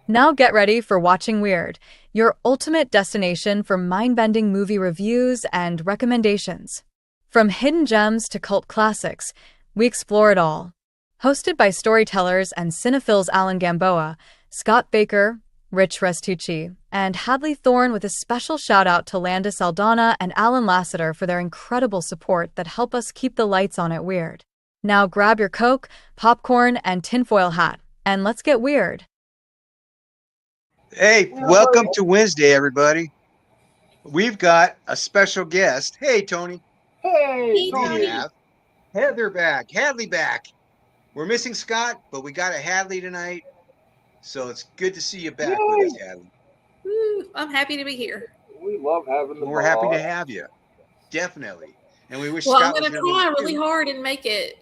Now get ready for Watching Weird, your ultimate destination for mind-bending movie reviews and recommendations. From hidden gems to cult classics, we explore it all. Hosted by storytellers and cinephiles Alan Gamboa, Scott Baker, Rich Restucci, and Hadley Thorne, with a special shout out to Landa Saldana and Alan Lasseter for their incredible support that help us keep the lights on at Weird. Now grab your Coke, popcorn, and tinfoil hat, and let's get weird. Hey, welcome to Wednesday, everybody. We've got a special guest. Hey, Tony. Hey, We Tony. have Heather back, Hadley back. We're missing Scott, but we got a Hadley tonight. So it's good to see you back with us, Hadley. Woo, I'm happy to be here. We love having the We're happy to have you. Definitely. And we wish Well, Scott I'm going was to here try with really you. hard and make it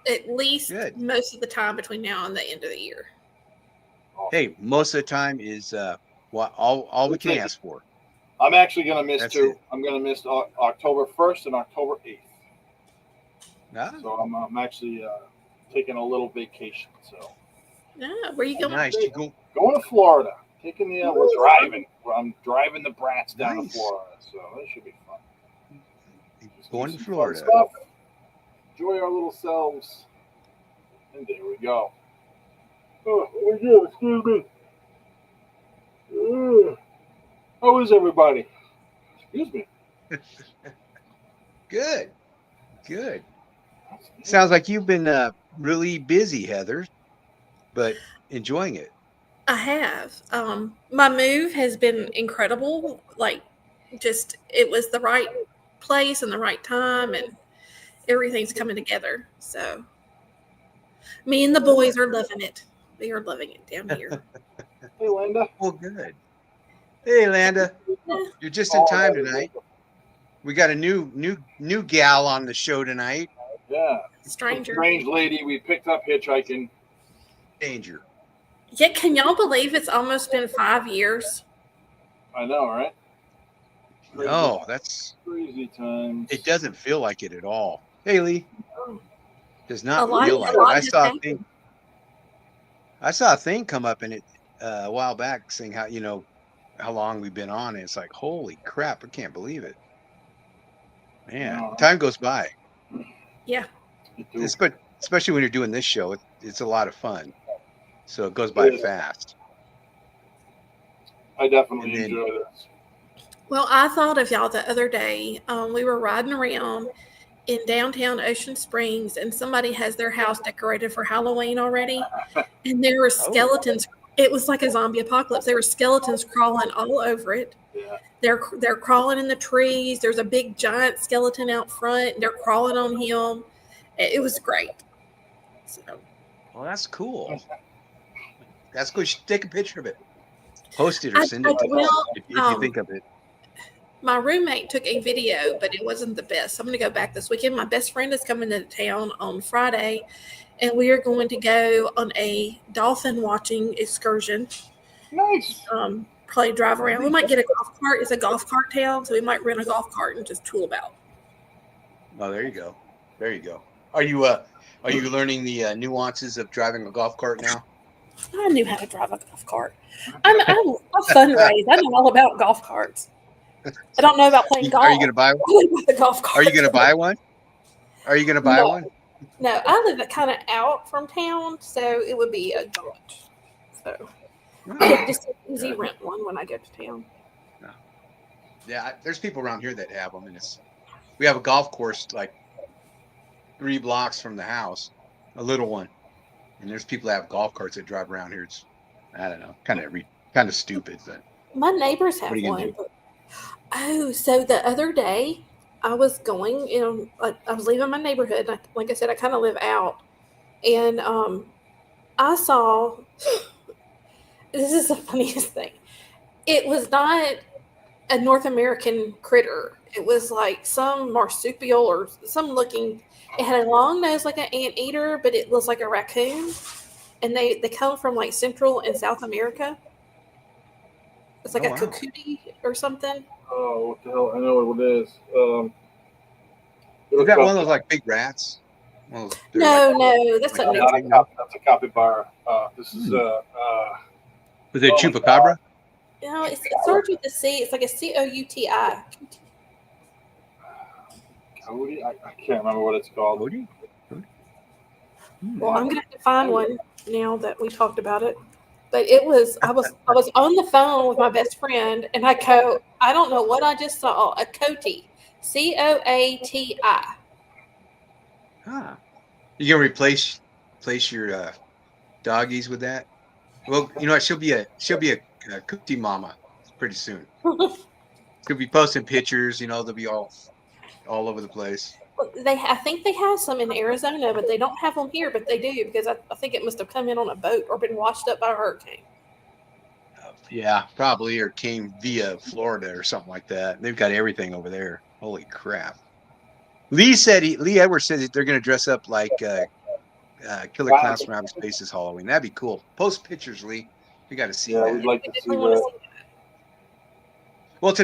at least Good. most of the time between now and the end of the year. Hey, most of the time is all we can ask for. I'm actually going to miss That's two. it. I'm going to miss October 1st and October 8th. Ah, So I'm actually taking a little vacation. So Yeah, where you going? nice. You go, going to Florida. Taking the we're driving. I'm driving the brats down Nice. to Florida. So that should be fun. going to Some fun Florida. Stuff. Enjoy our little selves. And there we go. Oh my God, excuse me. How is everybody? Excuse me. Good. Good. Sounds like you've been really busy, Heather, but enjoying it. I have. My move has been incredible. Like, just it was the right place and the right time, and everything's coming together. So, me and the boys are loving it. We are loving it down here. Hey, Linda. Well, good. Hey, Landa, you're just in time tonight. We got a new gal on the show tonight. Yeah. Stranger. Strange lady we picked up hitchhiking. Danger. Yeah, can y'all believe it's almost been 5 years? I know, right? No, that's Crazy times. it. Doesn't feel like it at all. Hey, Lee, does not A lot- feel a like lot it. has happened. I saw a thing come up in it a while back saying how long we've been on. And it's like, holy crap, I can't believe it. Man, Yeah. time goes by. Yeah. You do. Especially when you're doing this show, it's a lot of fun. So it goes by It is. fast. I definitely And then- enjoy this. Well, I thought of y'all the other day. We were riding around in downtown Ocean Springs, and somebody has their house decorated for Halloween already. And there were skeletons. It was like a zombie apocalypse. There were skeletons crawling all over it. Yeah. They're crawling in the trees. There's a big giant skeleton out front. They're crawling on him. It was great. So, Well, that's cool. That's cool. You should take a picture of it. Post it or I- send I it to will, us if you think of it. my roommate took a video, but it wasn't the best. I'm going to go back this weekend. My best friend is coming to town on Friday, and we are going to go on a dolphin watching excursion. Nice. Probably drive around. We might get a golf cart. It's a golf cart town, so we might rent a golf cart and just tool about. Oh, there you go. There you go. Are you learning the nuances of driving a golf cart now? I knew how to drive a golf cart. I fundraise. I know all about golf carts. I don't know about playing golf. Are you going to buy one? I know about the golf cart. Are you going to buy one? Are you going to buy No. one? No, I live kind of out from town, so it would be a jaunt. So just easy rent one when I go to town. Yeah, there's people around here that have them, and we have a golf course like 3 blocks from the house, a little one, and there's people that have golf carts that drive around here. It's, I don't know, kind of stupid, but My neighbors have What are you gonna one. do? But, so the other day I was going, I was leaving my neighborhood. Like I said, I kind of live out, and I saw. This is the funniest thing. It was not a North American critter. It was like some marsupial or some looking. It had a long nose like an anteater, but it was like a raccoon. And they come from like Central and South America. It's like Oh, a wow. cocoon or something. Oh, what the hell? I know what it is. is that one of those like big rats? One of those- they're No, like- no, that's like a that new. thing? That's a capybara. This is Was it Oh my Chupacabra? It starts with a C. It's like a Couti. Cody? I can't remember what it's called. Cody? Well, I'm gonna have to find one now that we talked about it. But it was I was on the phone with my best friend, and I don't know what I just saw. A Coati, Coati. Huh. You gonna replace your doggies with that? Well, you know what? She'll be a cookie mama pretty soon. She'll be posting pictures. They'll be all over the place. I think they have some in Arizona, but they don't have them here. But they do because I think it must have come in on a boat or been washed up by a hurricane. Yeah, probably, or came via Florida or something like that. They've got everything over there. Holy crap! Lee Edwards said that they're going to dress up like Killer Clowns from Outer Space this Halloween. That'd be cool. Post pictures, Lee. We got to see Yeah, that. we'd like to see I want to that. see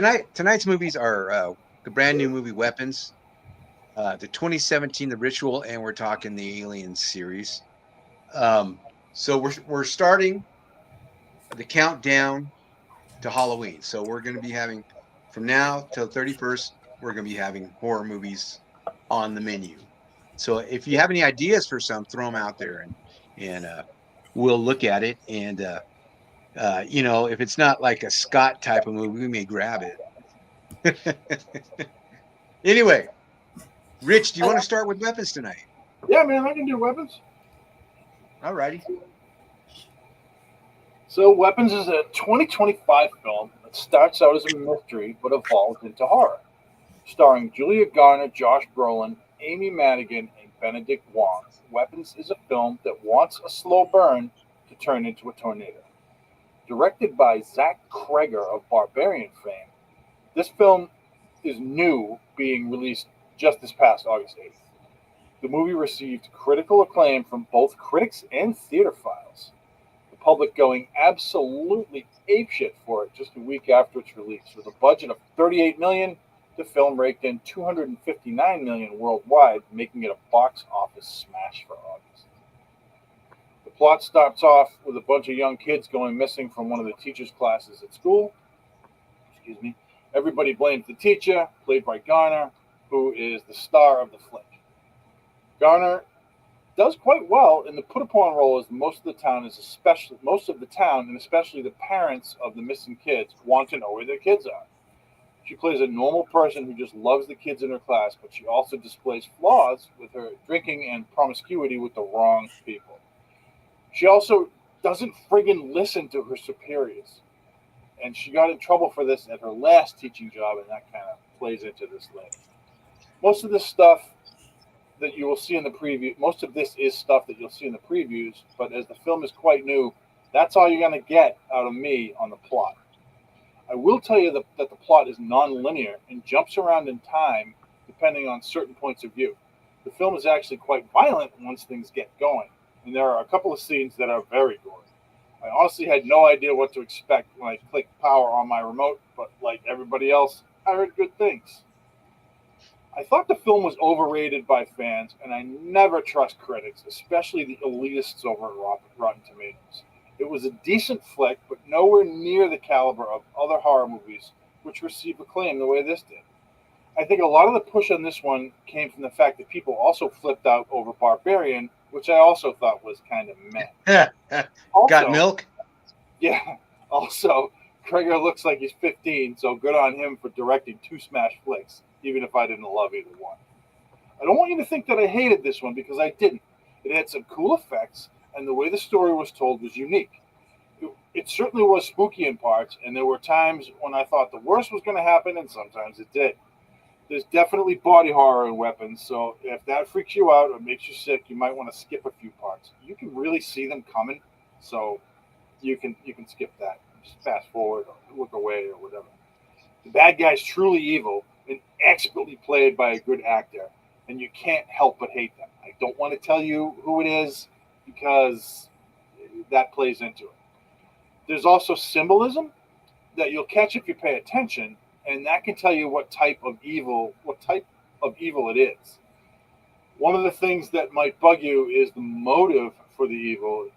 that. Well, tonight's movies are the brand new movie Weapons, the 2017 The Ritual, and we're talking the Alien series. So we're starting the countdown to Halloween. So we're going to be having from now till 31st. We're going to be having horror movies on the menu. So if you have any ideas for some, throw them out there, and we'll look at it. And if it's not like a Scott type of movie, we may grab it. Anyway, Rich, do you want to start with weapons tonight? Yeah, man, I can do Weapons. All righty. So, Weapons is a 2025 film that starts out as a mystery but evolves into horror. Starring Julia Garner, Josh Brolin, Amy Madigan, and Benedict Wong, Weapons is a film that wants a slow burn to turn into a tornado. Directed by Zach Kreger of Barbarian fame, this film is new, being released just this past August 8th. The movie received critical acclaim from both critics and theaterphiles. The public going absolutely apeshit for it just a week after its release. With a budget of $38 million, the film raked in $259 million worldwide, making it a box office smash for August. The plot starts off with a bunch of young kids going missing from one of the teacher's classes at school. Excuse me. Everybody blames the teacher, played by Garner, who is the star of the flick. Garner does quite well in the put-upon role, as most of the town, and especially the parents of the missing kids, want to know where their kids are. She plays a normal person who just loves the kids in her class, but she also displays flaws with her drinking and promiscuity with the wrong people. She also doesn't friggin' listen to her superiors. And she got in trouble for this at her last teaching job, and that kind of plays into this later. Most of this stuff that you will see in the preview, most of this is stuff that you'll see in the previews, but as the film is quite new, that's all you're going to get out of me on the plot. I will tell you that the plot is non-linear and jumps around in time depending on certain points of view. The film is actually quite violent once things get going, and there are a couple of scenes that are very gory. I honestly had no idea what to expect when I clicked power on my remote, but like everybody else, I heard good things. I thought the film was overrated by fans, and I never trust critics, especially the elitists over at Rotten Tomatoes. It was a decent flick, but nowhere near the caliber of other horror movies which received acclaim the way this did. I think a lot of the push on this one came from the fact that people also flipped out over Barbarian, which I also thought was kind of meh. Got milk? Yeah. Also, Kreger looks like he's 15, so good on him for directing two smash flicks, even if I didn't love either one. I don't want you to think that I hated this one, because I didn't. It had some cool effects, and the way the story was told was unique. It certainly was spooky in parts, and there were times when I thought the worst was going to happen, and sometimes it did. There's definitely body horror in Weapons, so if that freaks you out or makes you sick, you might want to skip a few parts. You can really see them coming, so you can skip that. Just fast forward or look away or whatever. The bad guy's truly evil and expertly played by a good actor, and you can't help but hate them. I don't want to tell you who it is because that plays into it. There's also symbolism that you'll catch if you pay attention, and that can tell you what type of evil it is. One of the things that might bug you is the motive for the evil.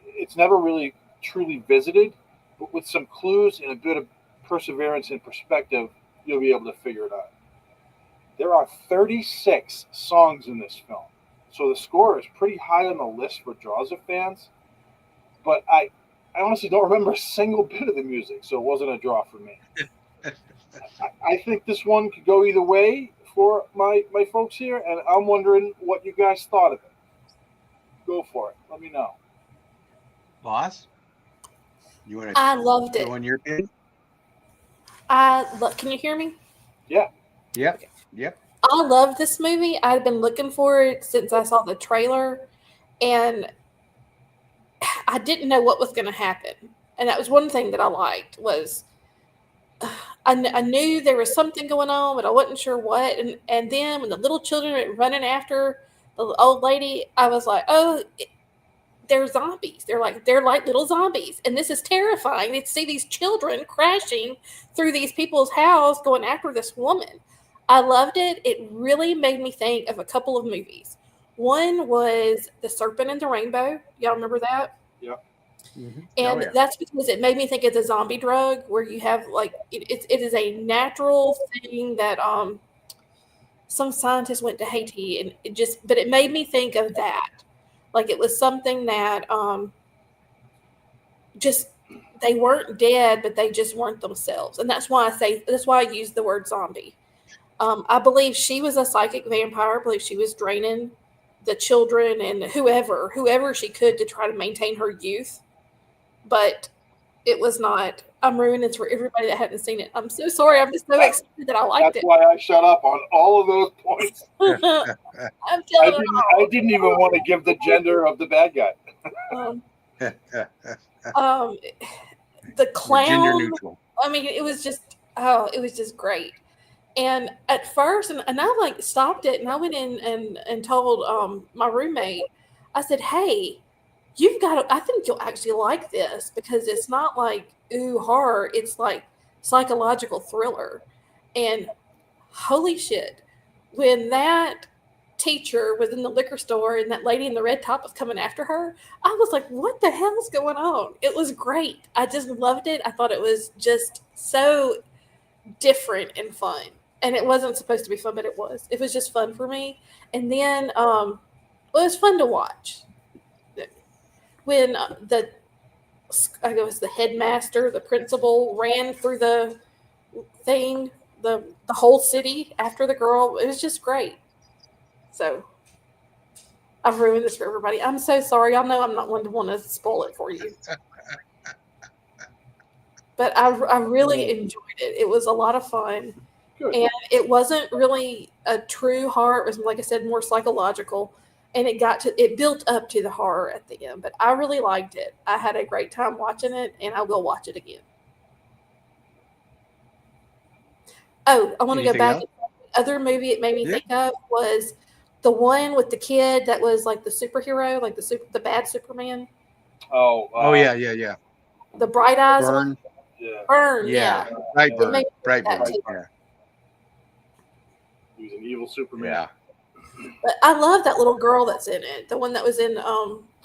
It's never really truly visited, but with some clues and a bit of perseverance and perspective, you'll be able to figure it out. There are 36 songs in this film, so the score is pretty high on the list for Jaws fans. But I honestly don't remember a single bit of the music, so it wasn't a draw for me. I think this one could go either way for my folks here, and I'm wondering what you guys thought of it. Go for it. Let me know. Boss, you want I to loved it. go on your opinion? Can you hear me? Yeah. Yep. I love this movie. I've been looking for it since I saw the trailer, and I didn't know what was going to happen. And that was one thing that I liked was I knew there was something going on, but I wasn't sure what. And then when the little children were running after the old lady, I was like, oh, they're zombies. They're like little zombies. And this is terrifying to see these children crashing through these people's house going after this woman. I loved it. It really made me think of a couple of movies. One was The Serpent and the Rainbow. Y'all remember that? Yeah. Mm-hmm. And that's because it made me think of the zombie drug, where you have like it is a natural thing that some scientists went to Haiti, and it made me think of that. Like it was something that just they weren't dead, but they just weren't themselves, and that's why I use the word zombie. I believe she was a psychic vampire. I believe she was draining the children and whoever she could to try to maintain her youth. But it was not. I'm ruining it for everybody that hadn't seen it. I'm so sorry. I'm just so excited that I liked That's why I shut up on all of those points. it. I'm telling you. I didn't even want to give the gender of the bad guy. The clown. Gender neutral. I mean, it was just great. And at first, and I like stopped it, and I went in and told my roommate, I said, "Hey, I think you'll actually like this because it's not like ooh horror. It's like psychological thriller." And holy shit, when that teacher was in the liquor store and that lady in the red top was coming after her, I was like, what the hell's going on? It was great. I just loved it. I thought it was just so different and fun. And it wasn't supposed to be fun, but it was. It was just fun for me. And then it was fun to watch. When the headmaster, the principal, ran through the thing, the whole city after the girl, it was just great. So I've ruined this for everybody. I'm so sorry. I know I'm not one to want to spoil it for you. But I really enjoyed it. It was a lot of fun. Good. And it wasn't really a true horror. It was, like I said, more psychological. And it built up to the horror at the end. But I really liked it. I had a great time watching it, and I will watch it again. Oh, I want to go back. Else? The other movie it made me think of was the one with the kid that was like the superhero, like the bad Superman. Oh yeah. The Bright Eyes. Burn. Yeah. Burn. Yeah. Yeah. Brightburn. That Brightburn. too. Yeah. He was an evil Superman. Yeah. But I love that little girl that's in it, the one that was in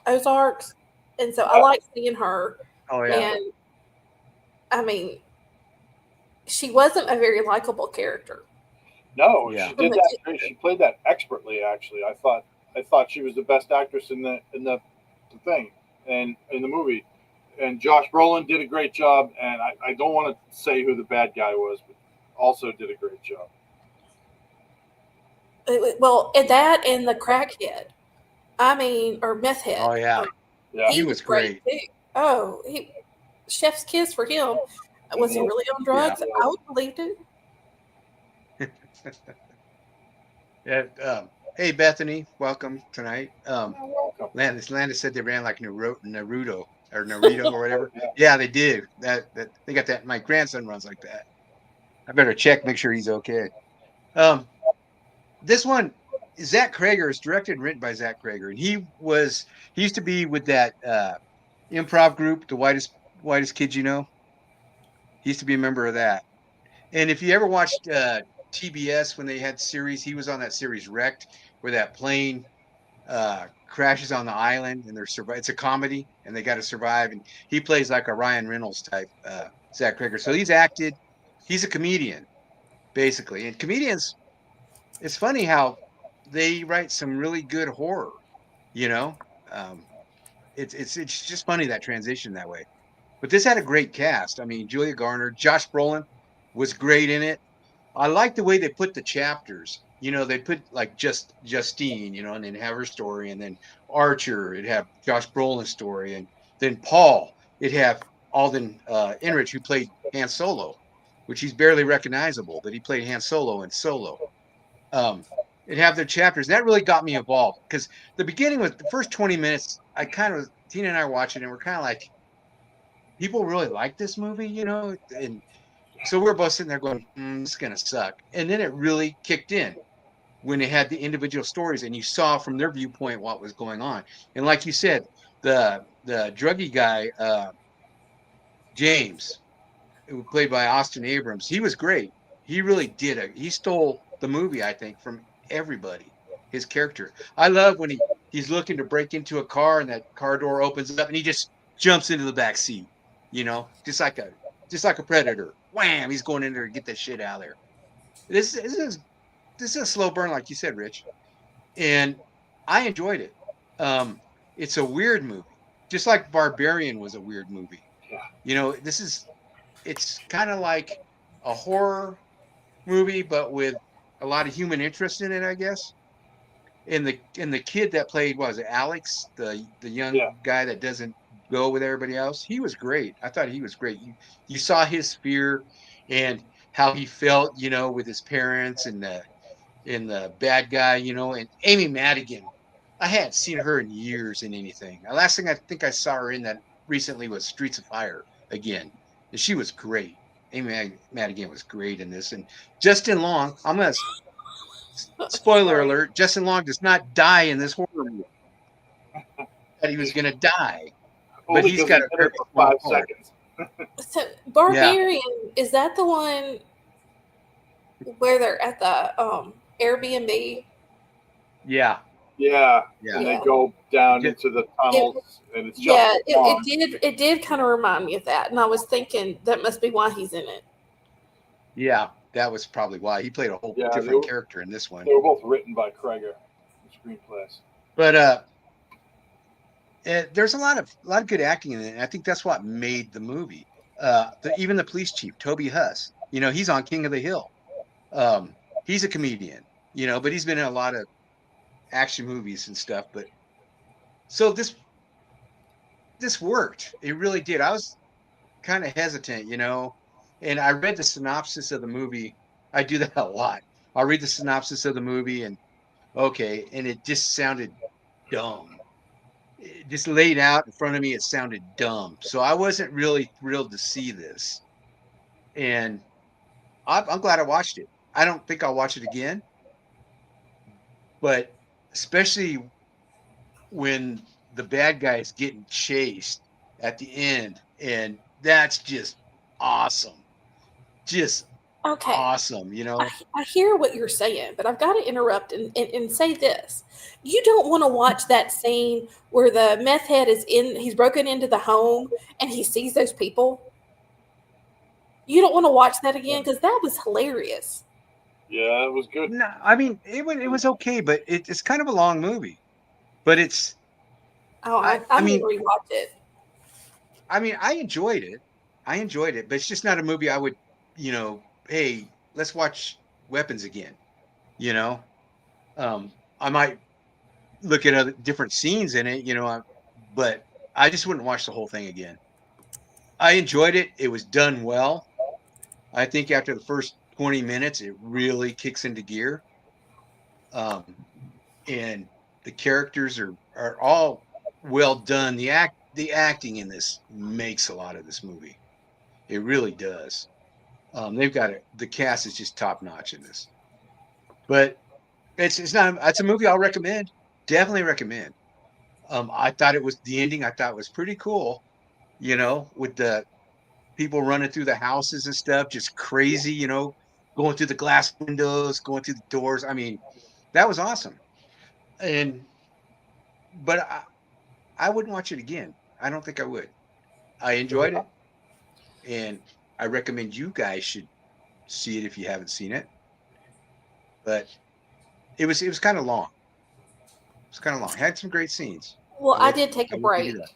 Ozarks, and so I like seeing her. Oh yeah. And I mean, she wasn't a very likable character. No, Yeah. she did that. She played that expertly. Actually, I thought she was the best actress in the thing and in the movie. And Josh Brolin did a great job. And I don't want to say who the bad guy was, but also did a great job. Well, and that and the crackhead, or meth head. Oh yeah. Yeah, He was great. Too. Oh, chef's kiss for him. Was he really on drugs? Yeah. I would have believed it. Yeah. Hey Bethany, welcome tonight. You're welcome. Landis said they ran like Naruto or whatever. Yeah, they did. That they got that. My grandson runs like that. I better check, make sure he's okay. This one, Zach Krager, is directed and written by Zach Krager, and he used to be with that improv group, the whitest kids you know. He used to be a member of that. And if you ever watched TBS when they had series, he was on that series Wrecked, where that plane crashes on the island and they're survive. It's a comedy and they got to survive. And he plays like a Ryan Reynolds type, Zach Cregger. So he's acted. He's a comedian basically, and comedians. It's funny how they write some really good horror. You know, um, it's just funny that transition that way. But this had a great cast. I mean, Julia Garner, Josh Brolin was great in it. I like the way they put the chapters. You know, they put like just Justine, you know, and then have her story, and then Archer, it'd have Josh Brolin's story, and then Paul, it'd have Alden Ehrenreich, who played Han Solo, which he's barely recognizable, but he played Han Solo in Solo. Um, it'd have their chapters. That really got me involved because the beginning was the first 20 minutes. I kind of Tina and I were watching, and we're kind of like, people really like this movie, you know, and so we're both sitting there going, this is gonna suck. And then it really kicked in when they had the individual stories and you saw from their viewpoint what was going on. And like you said, the druggy guy, James, who was played by Austin Abrams, he was great. He really did it. He stole the movie, I think, from everybody. His character. I love when he's looking to break into a car and that car door opens up and he just jumps into the back seat, you know, just like a predator. Wham! He's going in there to get that shit out of there. This is a slow burn, like you said, Rich, and I enjoyed it. It's a weird movie, just like Barbarian was a weird movie. Yeah. You know, it's kind of like a horror movie, but with a lot of human interest in it, I guess. And the kid that played, what was it, Alex, the young guy that doesn't go with everybody else, he was great. I thought he was great. You saw his fear and how he felt, you know, with his parents and the bad guy, you know. And Amy Madigan, I hadn't seen her in years in anything. The last thing I think I saw her in that recently was Streets of Fire again, and she was great. Amy Madigan was great in this. And Justin Long, I'm gonna spoiler alert: Justin Long does not die in this horror movie. That he was gonna die, but he's got a very for 5 seconds. So Barbarian, is that the one where they're at the Airbnb? Yeah. Yeah. And they go down into the tunnels, and it's just it did kind of remind me of that, and I was thinking that must be why he's in it. Yeah, that was probably why he played a whole different character in this one. They were both written by Cregger, the screenplays. But there's a lot of good acting in it, and I think that's what made the movie. Even the police chief, Toby Huss, you know, he's on King of the Hill. He's a comedian, you know, but he's been in a lot of action movies and stuff. But so this worked. It really did. I was kind of hesitant, you know, and I read the synopsis of the movie. I do that a lot. I'll read the synopsis of the movie and it just sounded dumb. It just laid out in front of me, it sounded dumb. So I wasn't really thrilled to see this. And I'm glad I watched it. I don't think I'll watch it again. But especially when the bad guy is getting chased at the end, and that's just awesome. Just awesome, you know. I hear what you're saying, but I've got to interrupt and say this. You don't want to watch that scene where the meth head he's broken into the home and he sees those people. You don't want to watch that again because that was hilarious. Yeah, it was good. No, I mean it was okay, but it's kind of a long movie. But it's I mean, rewatch it. I mean, I enjoyed it, but it's just not a movie I would, you know, hey, let's watch Weapons again. You know, I might look at other different scenes in it, you know, but I just wouldn't watch the whole thing again. I enjoyed it. It was done well. I think after the first 20 minutes, it really kicks into gear. And the characters are all well done. The acting in this makes a lot of this movie. It really does. They've got the cast is just top notch in this. But it's a movie I'll recommend. Definitely recommend. I thought the ending I thought was pretty cool, you know, with the people running through the houses and stuff, just crazy, you know, going through the glass windows, going through the doors. I mean, that was awesome. And but I wouldn't watch it again. I don't think I would. I enjoyed it, and I recommend you guys should see it if you haven't seen it. But it was kind of long. It's kind of long. Had some great scenes. Well, I I will did take I a will give you break,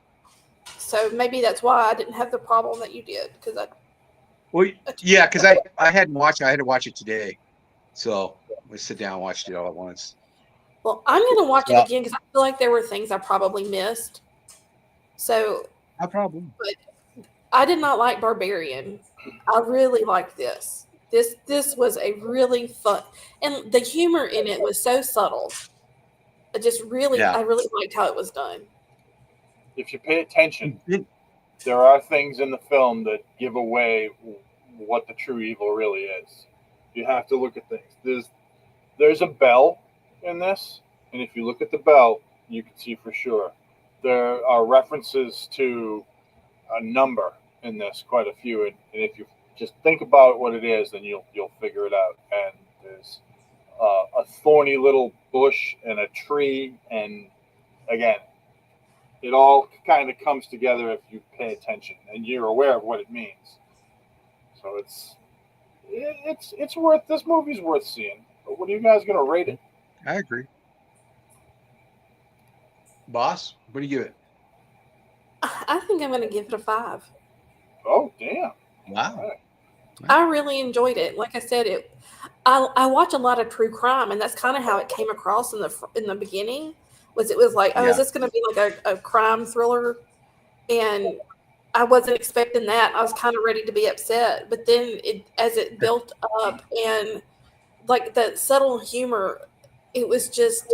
that. so maybe that's why I didn't have the problem that you did because Well, I took yeah, a because break. I hadn't watched. I had to watch it today, so we sit down and watched it all at once. Well, I'm going to watch it So again because I feel like there were things I probably missed. So, no problem. but I did not like Barbarian. I really liked this. This was a really fun, and the humor in it was so subtle. Yeah. I really liked how it was done. If you pay attention, It- there are things in the film that give away what the true evil really is. You have to look at things. There's a bell in this, and if you look at the bell, you can see for sure. There are references to a number in this, quite a few, and if you just think about what it is, then you'll figure it out. And there's a thorny little bush and a tree, and again, it all kind of comes together if you pay attention and you're aware of what it means. So it's worth this movie's worth seeing. But what are you guys gonna rate it? I agree. Boss, what do you give it? I think I'm going to give it a 5. Oh damn! All Wow. right. I really enjoyed it. Like I said, I watch a lot of true crime, and that's kind of how it came across in the beginning. It was like, oh, is Yeah. this going to be like a crime thriller? And I wasn't expecting that. I was kind of ready to be upset, but then as it built up and like the subtle humor, it was just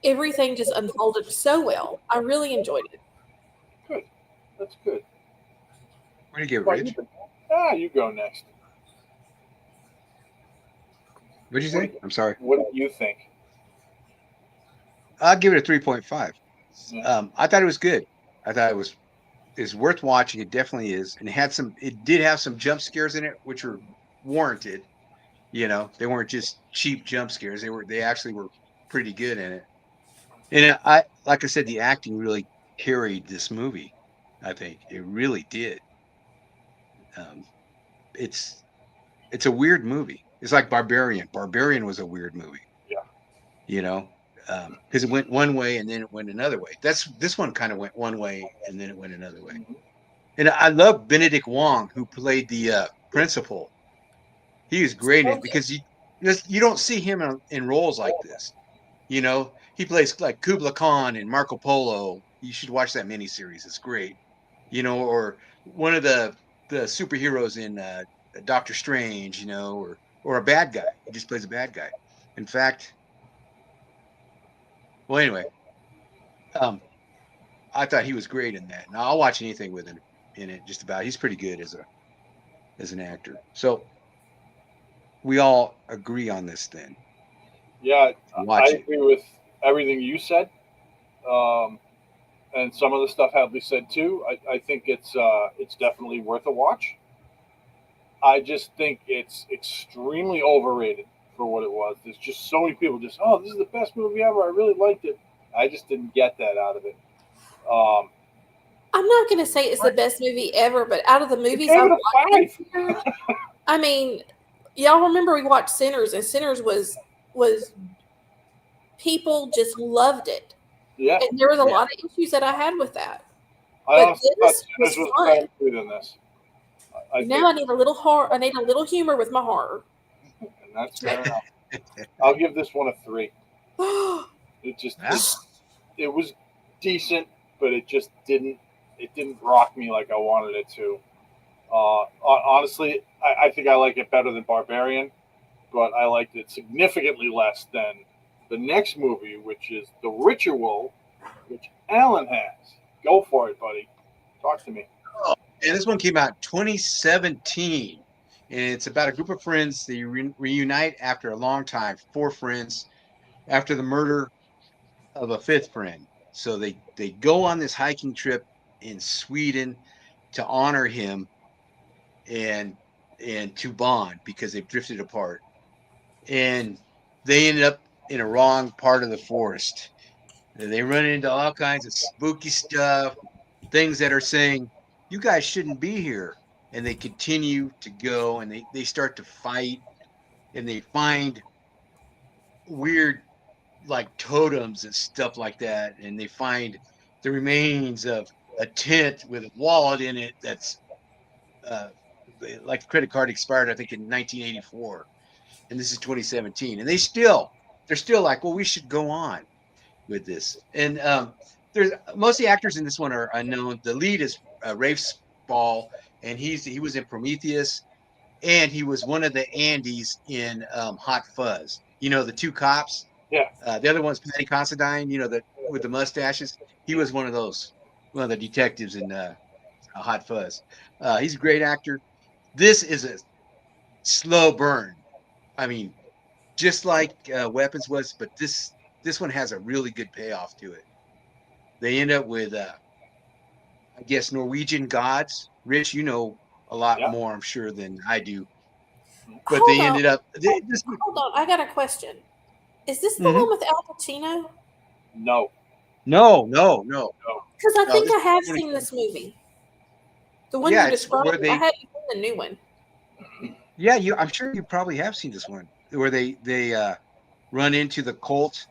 everything just unfolded so well. I really enjoyed it. Good. That's good. What do you give it, Well, Rich? you go next. What'd you What say? do I'm sorry. What do you think? I'll give it a 3.5. Yeah. I thought it was good. I thought it's worth watching. It definitely is, and it did have some jump scares in it, which were warranted. They weren't just cheap jump scares. They actually were pretty good in it. And like I said, the acting really carried this movie. I think it really did. Um, it's it's a weird movie. It's like Barbarian. Barbarian was a weird movie, Yeah. you know, because it went one way and then it went another way. This one kind of went one way and then it went another way. Mhm. And I love Benedict Wong, who played the principal. He was great in it because you don't see him in roles like this. He plays like Kubla Khan and Marco Polo. You should watch that miniseries. It's great. Or one of the superheroes in Doctor Strange. Or a bad guy. He just plays a bad guy. In fact, well, anyway, um, I thought he was great in that. Now I'll watch anything with him in it. Just about. He's pretty good as an actor. So we all agree on this then. Yeah, I Watch it. agree with everything you said, um, and some of the stuff Hadley said too. I think it's definitely worth a watch. I just think it's extremely overrated for what it was. There's just so many people just, oh, this is the best movie ever. I really liked it. I just didn't get that out of it. Um, I'm not going to say it's the best movie ever, but out of the I movies gave I've it a watched, five. I mean, y'all remember we watched Sinners, and Sinners was people just loved it, Yeah, and there was a Yeah. lot of issues that I had with that. I But honestly thought this Sinners was was fun. better than this. I Now think, I need a little horror. I need a little humor with my horror. and that's fair enough. I'll give this one a 3. It just Yeah. it was decent, but it didn't rock me like I wanted it to. Honestly, I think I like it better than Barbarian, but I liked it significantly less than the next movie, which is The Ritual, which Alan has. Go for it, buddy. Talk to me. And this one came out 2017, and it's about a group of friends. They reunite after a long time, 4 friends, after the murder of a fifth friend. So they go on this hiking trip in Sweden to honor him and to bond because they've drifted apart. And they ended up in a wrong part of the forest. They run into all kinds of spooky stuff, things that are saying, you guys shouldn't be here. And they continue to go and they start to fight and they find weird like totems and stuff like that. And they find the remains of a tent with a wallet in it that's uh, like credit card expired, I think, in 1984. And this is 2017. And they're still like, well, we should go on with this. And there's most of the actors in this one are unknown. The lead is Rafe Spall, and he was in Prometheus, and he was one of the Andys in Hot Fuzz. You know, the two cops. Yeah. The other one's Patty Considine. You know, the with the mustaches. He was one of those, one of the detectives in Hot Fuzz. He's a great actor. This is a slow burn. I mean, just like Weapons was, but this one has a really good payoff to it. They end up with, I guess, Norwegian gods. Rich, you know a lot more, I'm sure, than I do. But Hold they on. ended up. Hold on, I got a question. Is this the one with Al Pacino? No. No. Because I think I have seen this movie. The one you're describing. I haven't seen the new one. Yeah, I'm sure you probably have seen this one where they run into the cult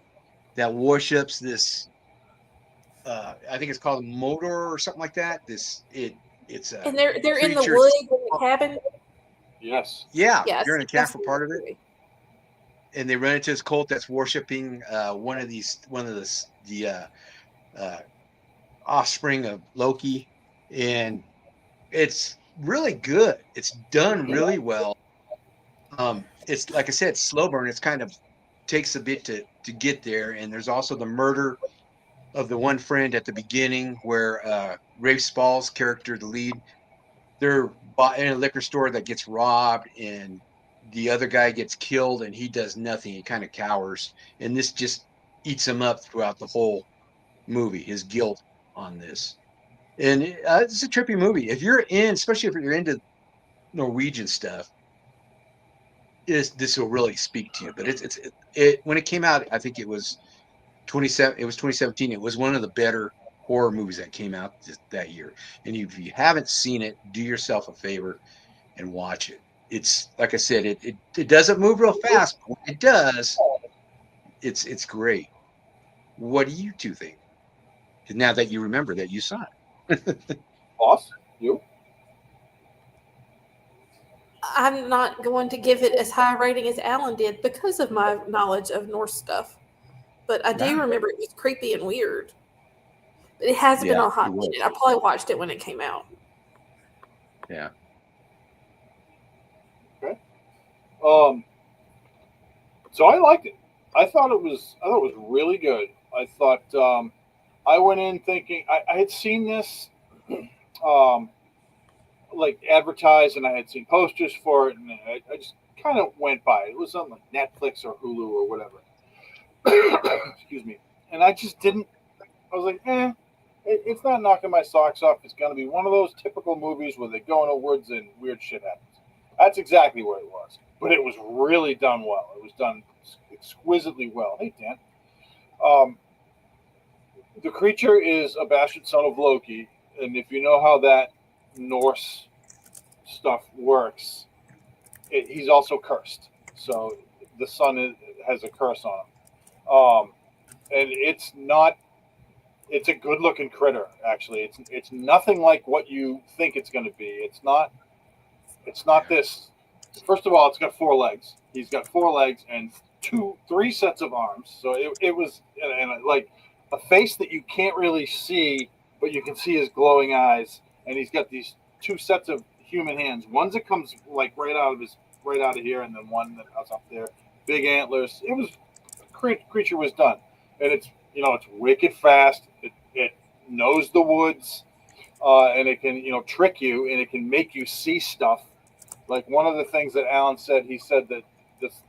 that worships this. I think it's called Motor or something like that. It's and they're in the woods in the cabin. Yes. Yeah, they're in a cabin for part of it. And they run into this cult that's worshiping one of the offspring of Loki, and it's really good. It's done really well. It's like I said, slow burn. It's kind of takes a bit to get there, and there's also the murder of the one friend at the beginning where Rafe Spall's character, the lead, they're in a liquor store that gets robbed, and the other guy gets killed, and he does nothing. He kind of cowers, and this just eats him up throughout the whole movie, his guilt on this. And it's a trippy movie. If you're especially if you're into Norwegian stuff, this will really speak to you. But it when it came out, I think it was 2017. It was one of the better horror movies that came out that year. And if you haven't seen it, do yourself a favor and watch it. It's like I said, it doesn't move real fast, but when it does, it's great. What do you two think? Now that you remember that you saw it. Boss, you? I'm not going to give it as high a rating as Alan did because of my knowledge of Norse stuff. But I do remember it was creepy and weird. But it has been a hot minute. I probably watched it when it came out. Yeah. Okay. So I liked it. I thought it was really good. I thought I went in thinking I had seen this like advertised, and I had seen posters for it, and I just kind of went by. It was on like Netflix or Hulu or whatever. Excuse me. And I just didn't. I was like, it's not knocking my socks off. It's going to be one of those typical movies where they go in the woods and weird shit happens. That's exactly what it was. But it was really done well. It was done exquisitely well. Hey, Dan. The creature is a bastard son of Loki. And if you know how that Norse stuff works, he's also cursed. So the son has a curse on him. And it's a good looking critter, actually. It's nothing like what you think it's going to be. It's not this. First of all, it's got 4 legs. He's got 4 legs and 3 sets of arms. So it was and like a face that you can't really see, but you can see his glowing eyes. And he's got these 2 sets of human hands. One that comes like right out of here, and then one that goes up there. Big antlers. It was creature was done, and it's wicked fast. It knows the woods, and it can trick you, and it can make you see stuff. Like one of the things that Alan said, he said that this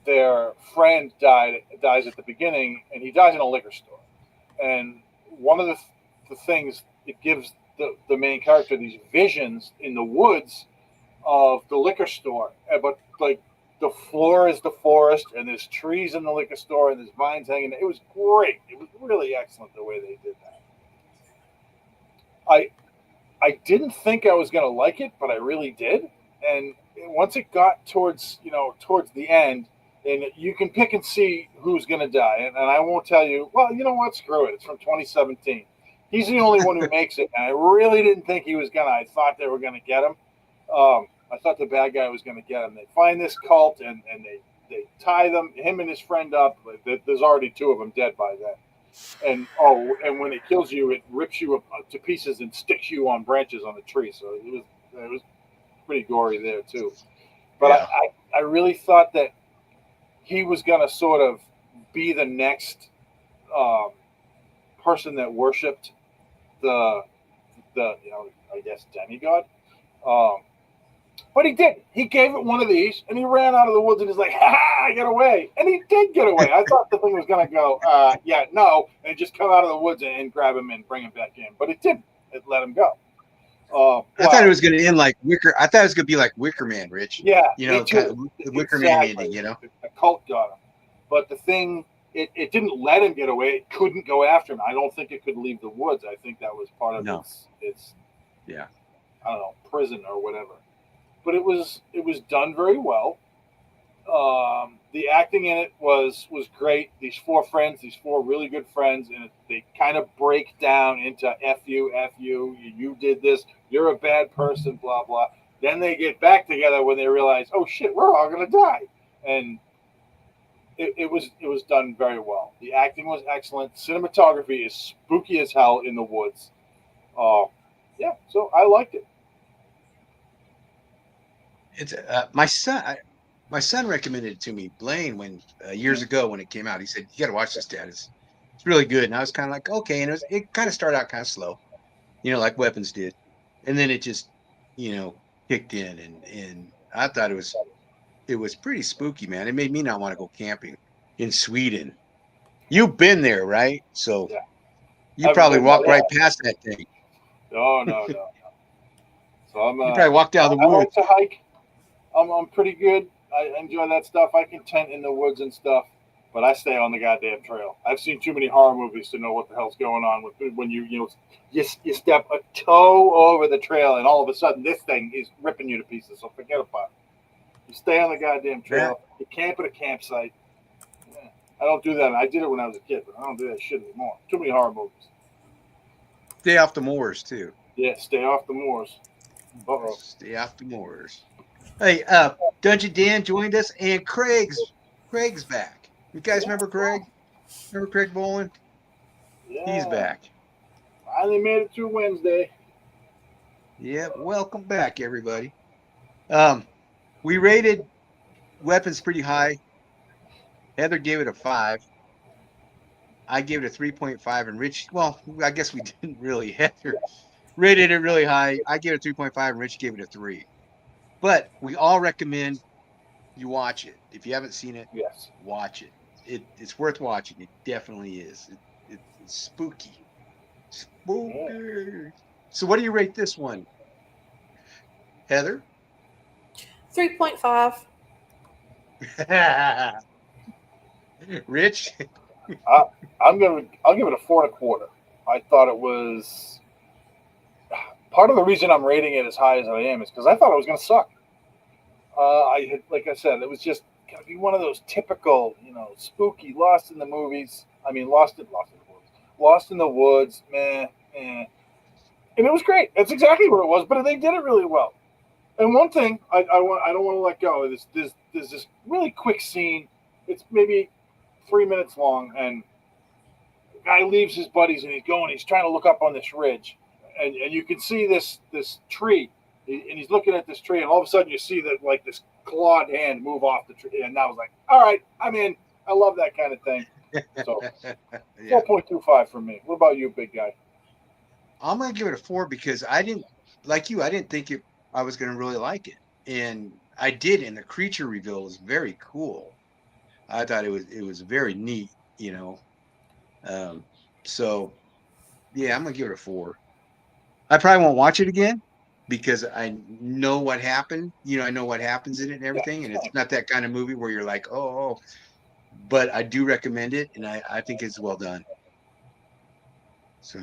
their friend dies at the beginning, and he dies in a liquor store. And one of the things it gives the main character these visions in the woods of the liquor store, but like the floor is the forest, and there's trees in the liquor store, and there's vines hanging. It was great. It was really excellent the way they did that. I didn't think I was going to like it, but I really did. And once it got towards the end, and you can pick and see who's going to die. And I won't tell you, well, you know what? Screw it. It's from 2017. He's the only one who makes it. And I really didn't think he was going to. I thought they were going to get him. I thought the bad guy was going to get him. They find this cult, and they tie him and his friend up. There's already two of them dead by then. And when it kills you, it rips you to pieces and sticks you on branches on the tree. So it was pretty gory there too. But yeah. I really thought that he was going to sort of be the next person that worshipped the I guess demigod. But he didn't. He gave it one of these, and he ran out of the woods and he's like, ha, I got away. And he did get away. I thought the thing was going to go, and just come out of the woods and grab him and bring him back in. But it didn't. It let him go. I thought it was going to end like Wicker. I thought it was going to be like Wicker Man, Rich. Yeah. Kind of the Wicker Man ending, The cult got him. But the thing, it didn't let him get away. It couldn't go after him. I don't think it could leave the woods. I think that was part of its I don't know, prison or whatever. But it was done very well. The acting in it was great. These four really good friends, and they kind of break down into F you did this, you're a bad person, blah, blah. Then they get back together when they realize, oh, shit, we're all going to die. And it was done very well. The acting was excellent. Cinematography is spooky as hell in the woods. So I liked it. It's my son recommended it to me, Blaine, when years ago when it came out. He said, you got to watch this, Dad. It's really good. And I was kind of like, okay. And it kind of started out kind of slow, like Weapons did. And then it just, kicked in. And I thought it was pretty spooky, man. It made me not want to go camping in Sweden. You've been there, right? So you probably walked right past that thing. No. So you probably walked down the woods. I like to hike. I'm pretty good. I enjoy that stuff. I can tent in the woods and stuff, but I stay on the goddamn trail. I've seen too many horror movies to know what the hell's going on when you step a toe over the trail and all of a sudden this thing is ripping you to pieces. So forget about it. You stay on the goddamn trail. You camp at a campsite. Yeah. I don't do that. I did it when I was a kid, but I don't do that shit anymore. Too many horror movies. Stay off the moors too. Yeah, stay off the moors. Uh-oh. Stay off the moors. Hey, Dungeon Dan joined us, and Craig's back. You guys remember Craig? Remember Craig Boland? Yeah. He's back. Finally made it through Wednesday. Yeah, welcome back, everybody. We rated Weapons pretty high. Heather gave it a 5. I gave it a 3.5, and Rich, well, I guess we didn't really. Heather rated it really high. I gave it a 3.5, and Rich gave it a 3. But we all recommend you watch it. If you haven't seen it, yes, watch it. It's worth watching. It definitely is. It's spooky. Spooky. Yeah. So what do you rate this one, Heather? 3.5. Rich? I'll give it a 4.25. I thought it was. Part of the reason I'm rating it as high as I am is because I thought it was going to suck. Like I said, it was just going to be one of those typical, spooky, Lost in the movies. I mean, Lost in the Woods, meh. And it was great. That's exactly what it was. But they did it really well. And one thing I don't want to let go of there's this really quick scene. It's maybe 3 minutes long, and the guy leaves his buddies and he's trying to look up on this ridge. And you can see this tree, and he's looking at this tree, and all of a sudden you see that like this clawed hand move off the tree, and I was like, all right, I'm in. I love that kind of thing. So 4.25 for me. What about you, big guy? I'm gonna give it a 4 because I didn't think I was gonna really like it, and I did. And the creature reveal was very cool. I thought it was very neat, So yeah, I'm gonna give it a 4. I probably won't watch it again, because I know what happened. I know what happens in it and everything, and it's not that kind of movie where you're like, oh. But I do recommend it, and I think it's well done. So,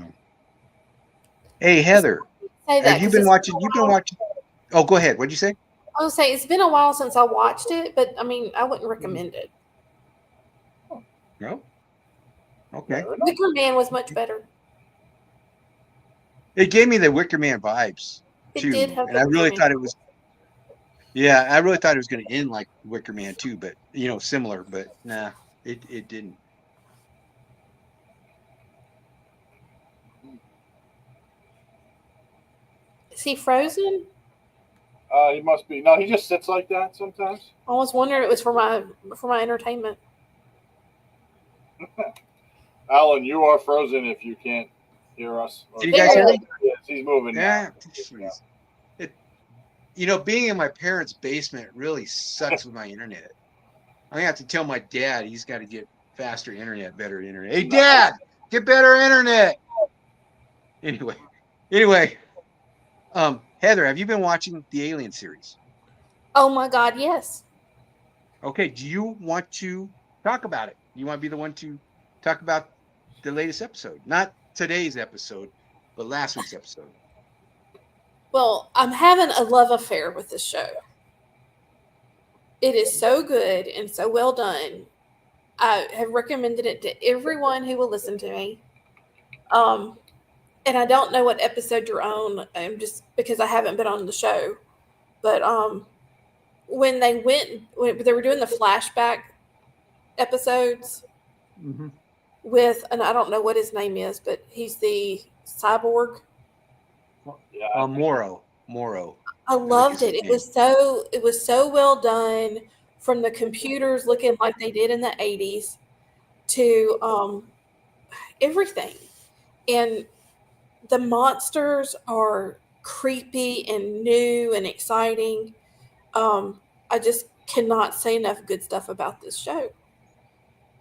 hey Heather, Say that have you because been watching? You've been watching. Oh, go ahead. What'd you say? I was say it's been a while since I watched it, but I mean, I wouldn't recommend it. No. Okay. Wicker Man was much better. It gave me the Wicker Man vibes It too, did have and the I Wicker really Man. thought it was. Yeah, I really thought it was going to end like Wicker Man too, but similar, but nah, it didn't. Is he frozen? He must be. No, he just sits like that sometimes. I was wondering it was for my entertainment. Alan, you are frozen if you can't hear us. Can you guys hear me? Yes, he's moving Yeah. now. Being in my parents' basement really sucks with my internet. I'm gonna have to tell my dad he's got to get faster internet, better internet. Hey, Dad, get better internet. Anyway, Heather, have you been watching the Alien series? Oh my God, yes. Okay, do you want to talk about it? You want to be the one to talk about the latest episode? Not today's episode, but last week's episode. Well, I'm having a love affair with this show. It is so good and so well done. I have recommended it to everyone who will listen to me. And I don't know what episode you're on, just because I haven't been on the show. But when they were doing the flashback episodes with, and I don't know what his name is, but he's the cyborg. Yeah, Morrow. I loved it. It was so well done, from the computers looking like they did in the 80s to everything. And the monsters are creepy and new and exciting. I just cannot say enough good stuff about this show.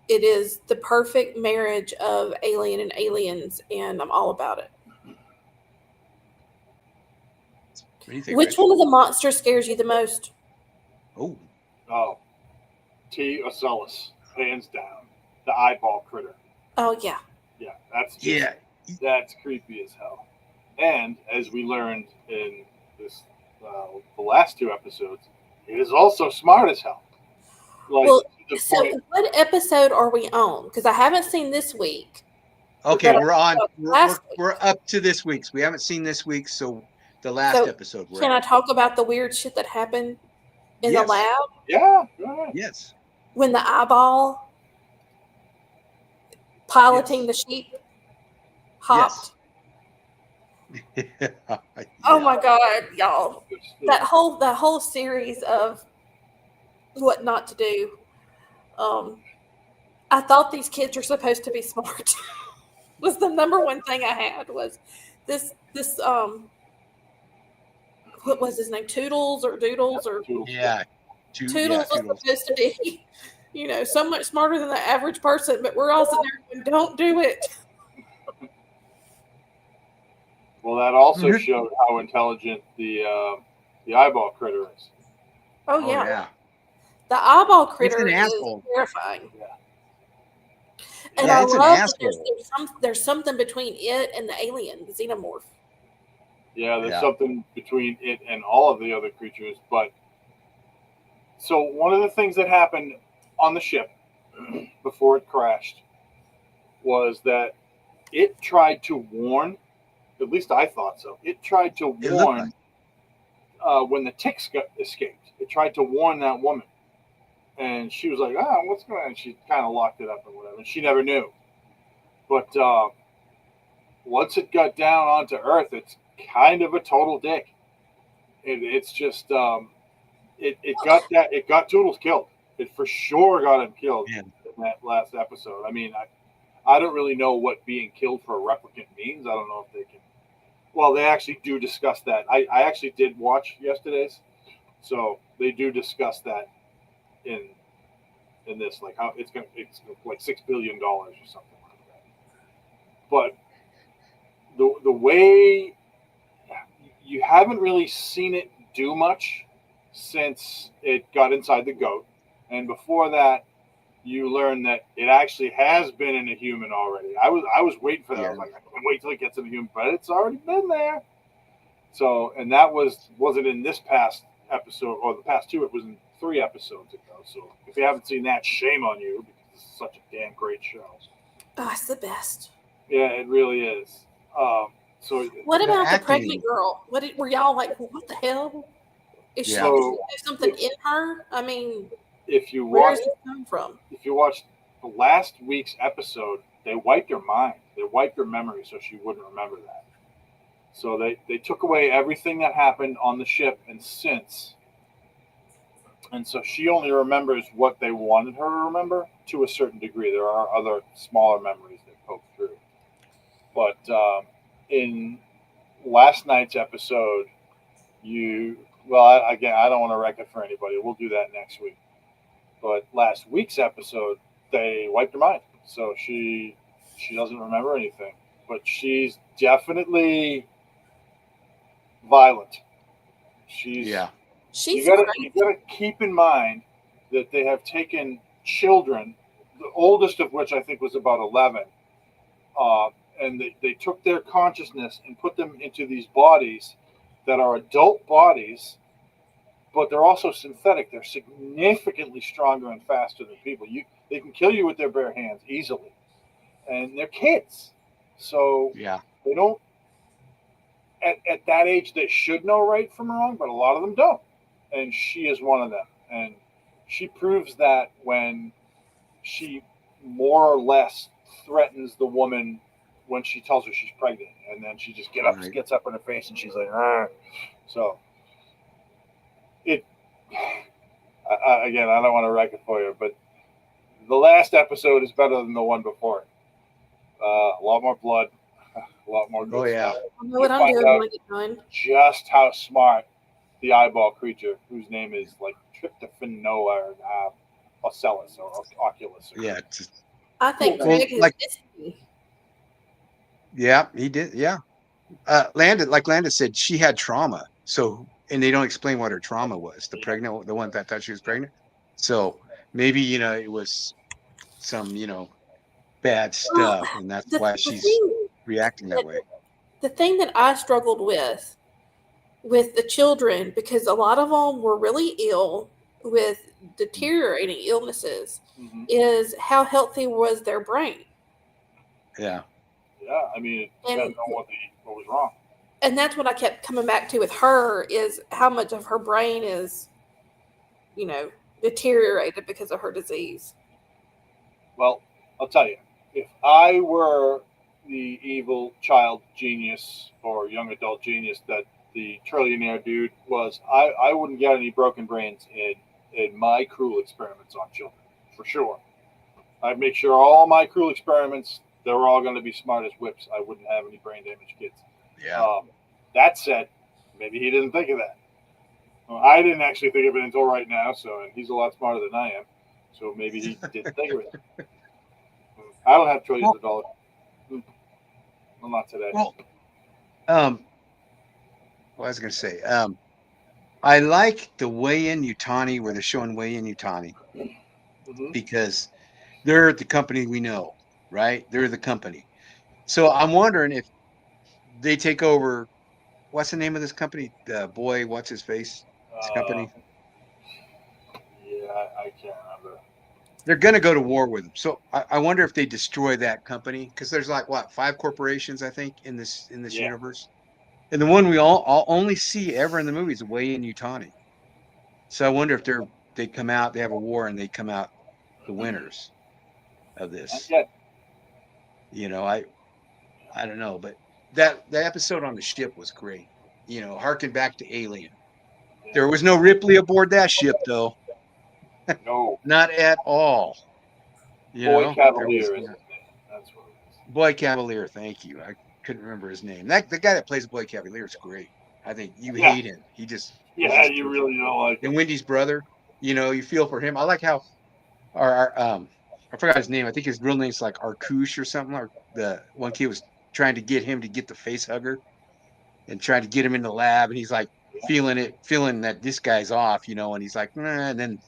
It is the perfect marriage of Alien and Aliens, and I'm all about it. What do you think, Which Rich? one of the monsters scares you the most? Oh, T. Ocellus, hands down. The eyeball critter. Oh, yeah. Yeah, that's creepy as hell. And as we learned in this, the last two episodes, it is also smart as hell. Well, so what episode are we on? Because I haven't seen this week. Okay, we're up to this week's. We haven't seen this week's, so the last episode. Can I talk about the weird shit that happened in the lab? Yeah, go ahead. Yes. When the eyeball piloting the sheep hopped. Yes. Oh my God, y'all! That whole series of what not to do. I thought these kids are supposed to be smart. Was the number one thing I had was this what was his name? Toodles or Doodles or Toodles was supposed to be, so much smarter than the average person, but we're all sitting there going, don't do it. Well, that also showed how intelligent the eyeball critter is. Oh yeah. The eyeball critter is terrifying. Yeah. And I love that there's something between it and the alien, the xenomorph. Yeah, there's something between it and all of the other creatures. But so one of the things that happened on the ship before it crashed was that it tried to warn, at least I thought so, it tried to warn when the ticks escaped. It tried to warn that woman. And she was like, what's going on? And she kind of locked it up or whatever. And she never knew. But once it got down onto Earth, it's kind of a total dick. It's just it got Toodles killed. It for sure got him killed in that last episode. I mean, I don't really know what being killed for a replicant means. I don't know if they can. Well, they actually do discuss that. I actually did watch yesterday's, so they do discuss that in this, like how it's like $6 billion or something like that. But the way you haven't really seen it do much since it got inside the goat, and before that, you learn that it actually has been in a human already. I was waiting for that. I was Yeah. like, I can't wait till it gets in a human, but it's already been there. So, and that wasn't in this past episode or the past two. It was in 3 episodes ago. So, if you haven't seen that, shame on you because this is such a damn great show. Oh, it's the best. Yeah, it really is. So, What The about the acting- pregnant girl? Were y'all like, what the hell? Is she Yeah. So- is there something in her? I mean, if you where watch does it come from? if you watched the last week's episode, they wiped her mind. They wiped her memory so she wouldn't remember that. So they took away everything that happened on the ship and since. And so she only remembers what they wanted her to remember to a certain degree. There are other smaller memories that poke through. But in last night's episode, again, I don't want to wreck it for anybody. We'll do that next week. But last week's episode, they wiped her mind, so she doesn't remember anything. But she's definitely violent. She's Yeah. She's you crazy. gotta keep in mind that they have taken children, the oldest of which I think was about 11, and they took their consciousness and put them into these bodies that are adult bodies, but they're also synthetic. They're significantly stronger and faster than people. They can kill you with their bare hands easily, and they're kids, so Yeah. they don't. At that age, they should know right from wrong, but a lot of them don't, and she is one of them. And she proves that when she more or less threatens the woman when she tells her she's pregnant, and then she just Right. gets up in her face and she's like, "Arr." So it again, I don't want to wreck it for you, but the last episode is better than the one before it. A lot more blood, a lot more good Oh, yeah. stuff. I know what I'm find doing out- when I get done. Just how smart the eyeball creature, whose name is like Tryptophanoa or Ocellus or Oculus. Or, Yeah. Just, I think Well, Greg is like- Disney. yeah, he did. Yeah. Landon said, she had trauma. So, and they don't explain what her trauma was. The one that thought she was pregnant. So maybe, it was some, bad stuff. And that's why she's reacting that way. The thing that I struggled with the children, because a lot of them were really ill with deteriorating illnesses, Mhm. is how healthy was their brain. Yeah. Yeah, I mean, it depends on what was wrong. And that's what I kept coming back to with her, is how much of her brain is, deteriorated because of her disease. Well, I'll tell you, if I were the evil child genius or young adult genius that the trillionaire dude was, I wouldn't get any broken brains in my cruel experiments on children, for sure. I'd make sure all my cruel experiments, they were all going to be smart as whips. I wouldn't have any brain damaged kids. Yeah. That said, maybe he didn't think of that. Well, I didn't actually think of it until right now, and he's a lot smarter than I am, so maybe he didn't think of it. I don't have trillions of dollars. Well, not today. Well, what was I going to say? I like the Weigh-In Utani, where they're showing Weigh-In Utani, Mhm. because they're the company we know, right? They're the company. So I'm wondering if they take over. What's the name of this company? What's his face? This company. Yeah, I can't remember. They're going to go to war with them. So I wonder if they destroy that company, because there's like 5 corporations, I think, in this Yeah. universe, and the one we all only see ever in the movies, Weigh-In Utani. So I wonder if they come out, they have a war, and they come out the winners of Not this. yet. I don't know, but that episode on the ship was great. Harken back to Alien. There was no Ripley aboard that ship, though. No. Not at all. Boy Cavalier is There was his not. name. That's what it is. Boy Cavalier, thank you. I couldn't remember his name. The guy that plays Boy Cavalier is great. I think you Yeah. hate him. He's Yeah, just you perfect. really don't like And it. Wendy's brother, you feel for him. I like how I forgot his name. I think his real name's like Arkush or something. Or the one kid was trying to get him to get the face hugger. and tried to get him in the lab, and he's like feeling that this guy's off, and he's like, nah, and then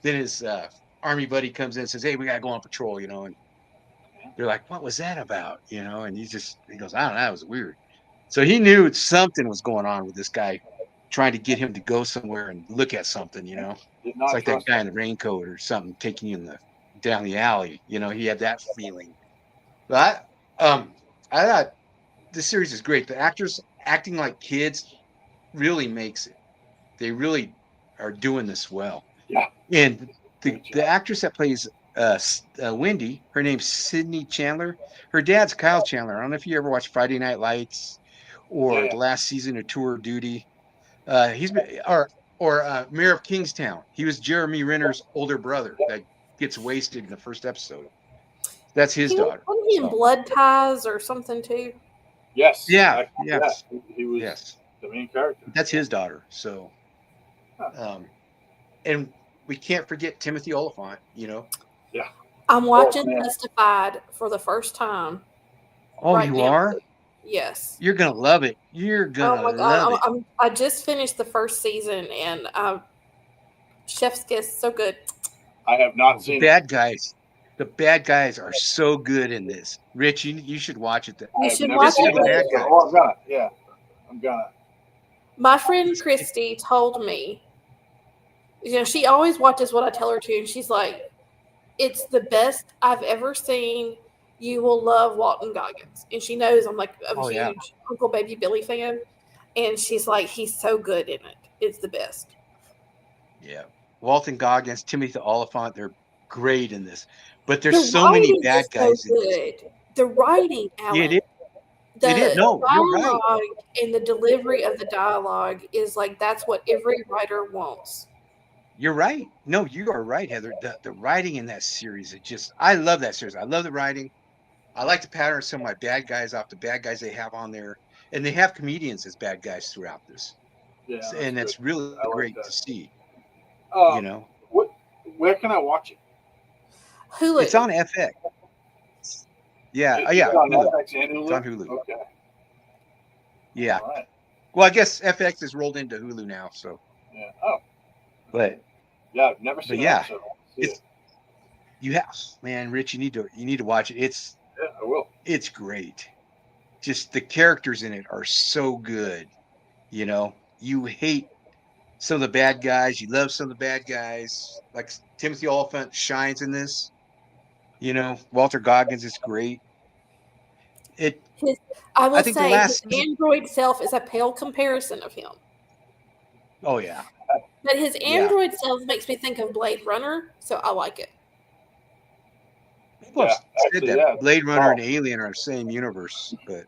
his army buddy comes in and says, hey, we gotta go on patrol, and they're like, what was that about, and he goes, I don't know, it was weird. So he knew something was going on with this guy, trying to get him to go somewhere and look at something, It's like that guy in the raincoat or something taking you down the alley, he had that feeling. But I thought this series is great. The actors acting like kids really makes it. They really are doing this well. Yeah. And the actress that plays Wendy, her name's Sydney Chandler. Her dad's Kyle Chandler. I don't know if you ever watched Friday Night Lights or the last season of Tour of Duty. He's been or Mayor of Kingstown. He was Jeremy Renner's older brother that gets wasted in the first episode. That's his daughter. Wasn't he in Blood Ties or something too? Yes. Yeah. Yes. He was the main character. That's his daughter. So, and we can't forget Timothy Olyphant. Yeah. I'm watching Justified for the first time. Oh, right you now. Are? Yes. You're gonna love it. You're gonna love it. I just finished the first season, and Chef's Kiss, so good. I have not seen Bad Guys. The bad guys are so good in this. Rich, you should watch it. You should watch it. Oh, I'm gonna. Yeah, I'm gonna. My friend Christy told me, she always watches what I tell her to, and she's like, it's the best I've ever seen. You will love Walton Goggins. And she knows I'm like a huge Uncle Baby Billy fan. And she's like, he's so good in it. It's the best. Yeah. Walton Goggins, Timothy Olyphant, they're great in this. But there's so many bad guys in this. The writing, Alan. It is. No, you're right. And the delivery of the dialogue is like, that's what every writer wants. You're right. No, you are right, Heather. The writing in that series, I love that series. I love the writing. I like the pattern of some of my bad guys off the bad guys they have on there. And they have comedians as bad guys throughout this. Yeah. And that's really great to see. Where can I watch it? Hulu. It's on FX. Yeah. It's on FX and Hulu? It's on Hulu. Okay. Yeah. Right. Well, I guess FX is rolled into Hulu now, so. Yeah. Oh. But. Yeah, I've never seen it. You have, man, Rich. You need to watch it. I will. It's great. Just the characters in it are so good. You hate some of the bad guys. You love some of the bad guys. Like Timothy Olyphant shines in this. Walter Goggins is great. I will say his android self is a pale comparison of him. Oh yeah. But his android self makes me think of Blade Runner, so I like it. People have said that Blade Runner and Alien are the same universe, but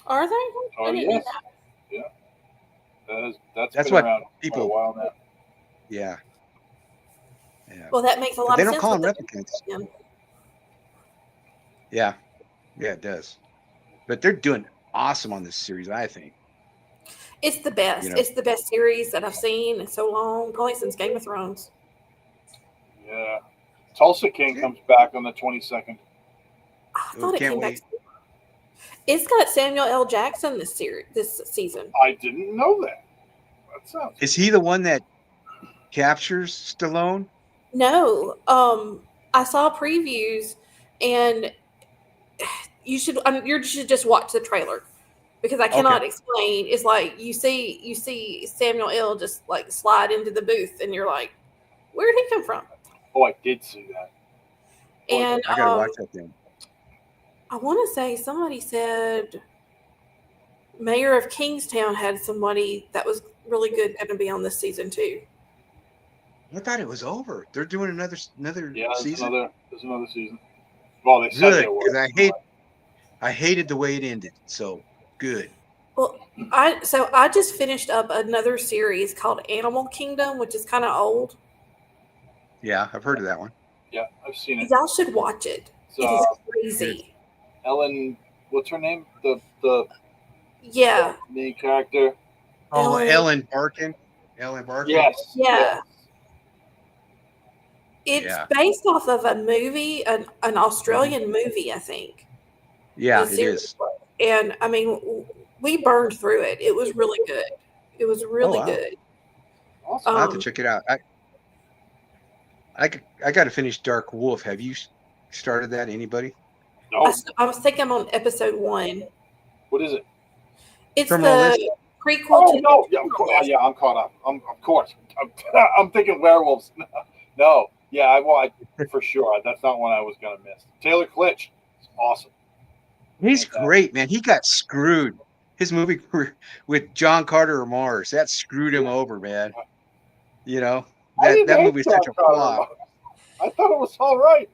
are they? Oh, yes. Yeah. That's been what around people. For a while now. Yeah. Well, that makes a lot of sense. They don't call them replicants. Yeah, it does. But they're doing awesome on this series, I think. It's the best. It's the best series that I've seen in so long, probably since Game of Thrones. Yeah. Tulsa King comes back on the 22nd. I thought it came back. It's got Samuel L. Jackson this season. I didn't know that. Is he the one that captures Stallone? No. I saw previews, and you should just watch the trailer because I cannot explain. It's like you see Samuel L. just like slide into the booth, and you're like, where did he come from? Oh, I did see that. And I gotta watch that thing. I want to say somebody said Mayor of Kingstown had somebody that was really good going to be on this season too. I thought it was over. They're doing another season. There's another season. Well, they said good because I hated the way it ended. So good. Well, I just finished up another series called Animal Kingdom, which is kind of old. Yeah, I've heard of that one. Yeah, I've seen it. Y'all should watch it. It is crazy. Ellen, what's her name? The main character. Oh, Ellen Barkin. Ellen Barkin. Yes. Yeah. It's based off of a movie, an Australian movie, I think. Yeah, it is. And I mean, we burned through it. It was really good. It was really wow. good. Awesome. I'll have to check it out. I got to finish Dark Wolf. Have you started that? Anybody? No. I was thinking I'm on episode 1. What is it? It's Terminal the List? prequel Oh to no! Yeah, I'm caught up. Of course. I'm thinking werewolves. No. Yeah, I for sure. That's not one I was gonna miss. Taylor Klitsch is awesome. He's great, man. He got screwed. His movie with John Carter of Mars, that screwed him over, man. You know, that movie is such a flop. I thought it was all right.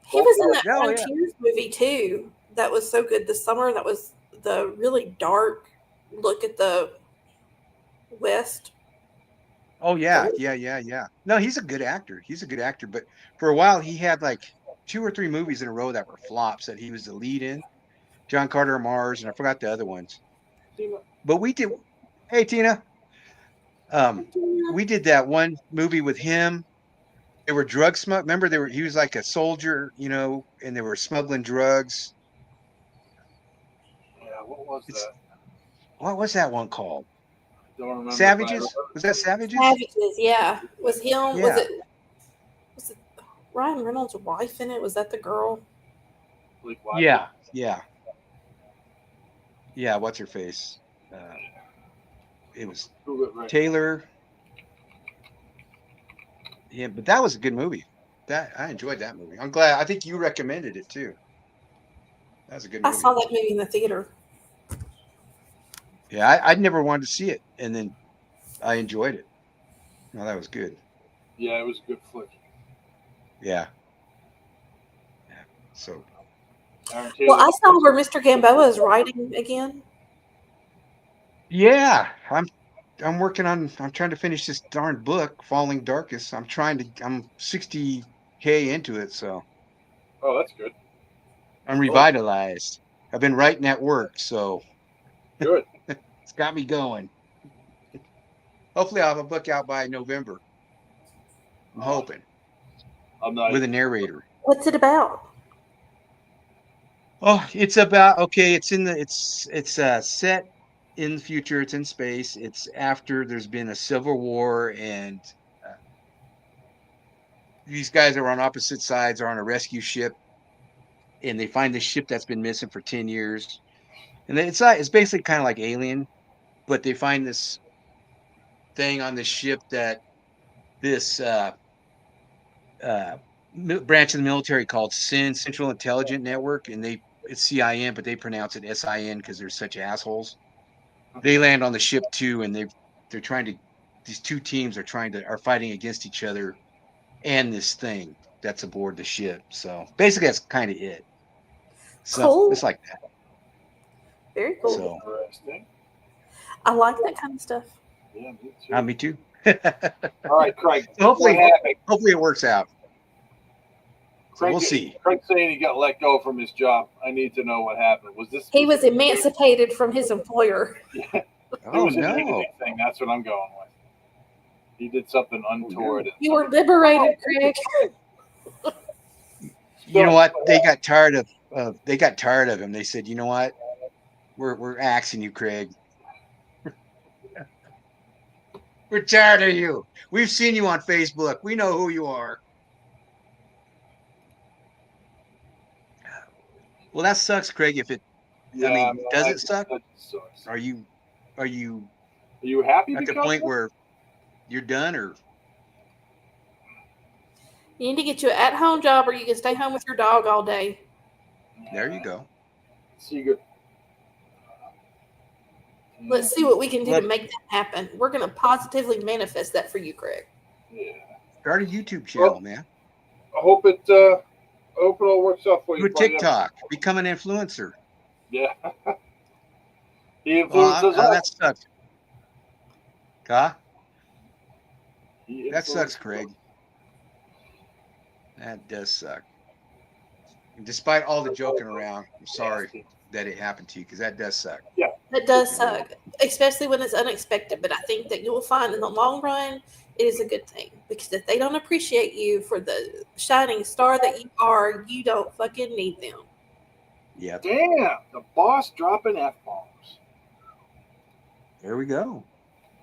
He was in that Oh, yeah. Frontiers movie too. That was so good this summer. That was the really dark look at the West. Oh yeah. No, he's a good actor. But for a while he had like 2 or 3 movies in a row that were flops that he was the lead in. John Carter of Mars, and I forgot the other ones. But we did. Hey Tina. We did that one movie with him. They were drug smugglers. Remember, he was like a soldier, you know, and they were smuggling drugs. Yeah, what was that? What was that one called? Don't remember. Savages? Was that Savages? Savages, yeah. Was him? Yeah. Was it Ryan Reynolds' wife in it? Was that the girl? Yeah. What's her face? It was Taylor. Yeah, but that was a good movie. I enjoyed that movie. I'm glad. I think you recommended it too. That was a good movie. I saw that movie in the theater. Yeah, I'd never wanted to see it, and then I enjoyed it. No, that was good. Yeah, it was a good flick. Yeah. So. Well, I saw where Mr. Gamboa is writing again. Yeah, I'm working on. I'm trying to finish this darn book, Falling Darkest. I'm 60K into it, so. Oh, that's good. I'm revitalized. I've been writing at work, so. Good. It's got me going. Hopefully, I'll have a book out by November. I'm hoping. I'm not with a narrator. What's it about? Oh, it's about it's set in the future. It's in space. It's after there's been a civil war, and these guys are on opposite sides are on a rescue ship, and they find this ship that's been missing for 10 years. And it's basically kind of like Alien, but they find this thing on the ship that this branch of the military called CIN, Central Intelligence Network, and it's CIN, but they pronounce it SIN because they're such assholes. They land on the ship too, and they're trying to. These two teams are fighting against each other, and this thing that's aboard the ship. So basically, that's kind of it. So cool. It's like that. Very cool. So, interesting. I like that kind of stuff. Yeah, me too. Me too. All right, Craig. So hopefully it works out. So we'll see. Craig saying he got let go from his job. I need to know what happened. He was emancipated from his employer. Yeah. Oh, it was no. an thing. That's what I'm going with. He did something untoward. You were liberated, Craig. You know what? They got tired of him. They said, "You know what? We're axing you, Craig. We're tired of you. We've seen you on Facebook. We know who you are." Well, that sucks, Craig. Does it suck? Are you happy at the point where you're done, or you need to get you an at-home job, or you can stay home with your dog all day? There you go. So you go. Let's see what we can do to make that happen. We're going to positively manifest that for you, Craig. Yeah. Start a YouTube channel, man. I hope it all works out for you. Do a TikTok. Become an influencer. Yeah. He influences us. That sucks. Huh? That sucks, Craig. That does suck. And despite all the joking around, I'm sorry that it happened to you, because that does suck. Yeah. That does suck, especially when it's unexpected. But I think that you'll find in the long run, it is a good thing, because if they don't appreciate you for the shining star that you are, you don't fucking need them. Yeah. Damn, the boss dropping F-bombs. There we go.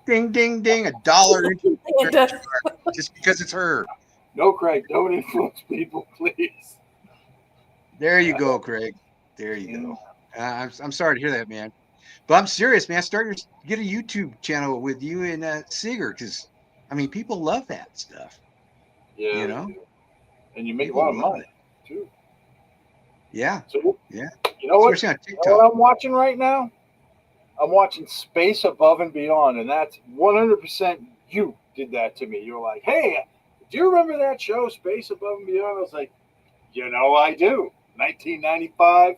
Ding, ding, ding. $1 into And, just because it's her. No, Craig, don't influence people, please. There you go, Craig. There you go. I'm sorry to hear that, man. But I'm serious, man. Start to get a YouTube channel with you and Seeger, because I mean, people love that stuff. Yeah, You know? and you make People a lot of love money it. too. Yeah, So yeah. you know what? Especially on You know what TikTok. I'm watching right now? I'm watching Space Above and Beyond, and that's 100% you did that to me. You were like, "Hey, do you remember that show, Space Above and Beyond?" I was like, "You know, I do." 1995.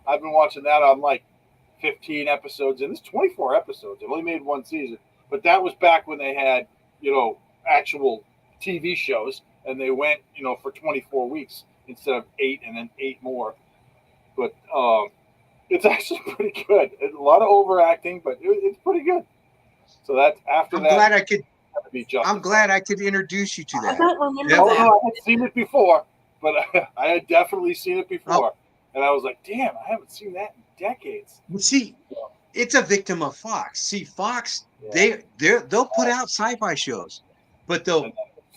I've been watching that. I'm like 15 episodes in. This 24 episodes. It only made one season, but that was back when they had, actual TV shows, and they went, for 24 weeks instead of 8, and then 8 more. But it's actually pretty good. A lot of overacting, but it's pretty good. So that's after I'm that. glad I could. To be justified. I'm glad I could introduce you to I that. don't remember Yeah. Oh, that. no, I had seen it before, but I had definitely seen it before, Oh. and I was like, "Damn, I haven't seen that in decades." But see, it's a victim of Fox. See, Fox, Yeah. they'll put out sci-fi shows, but they'll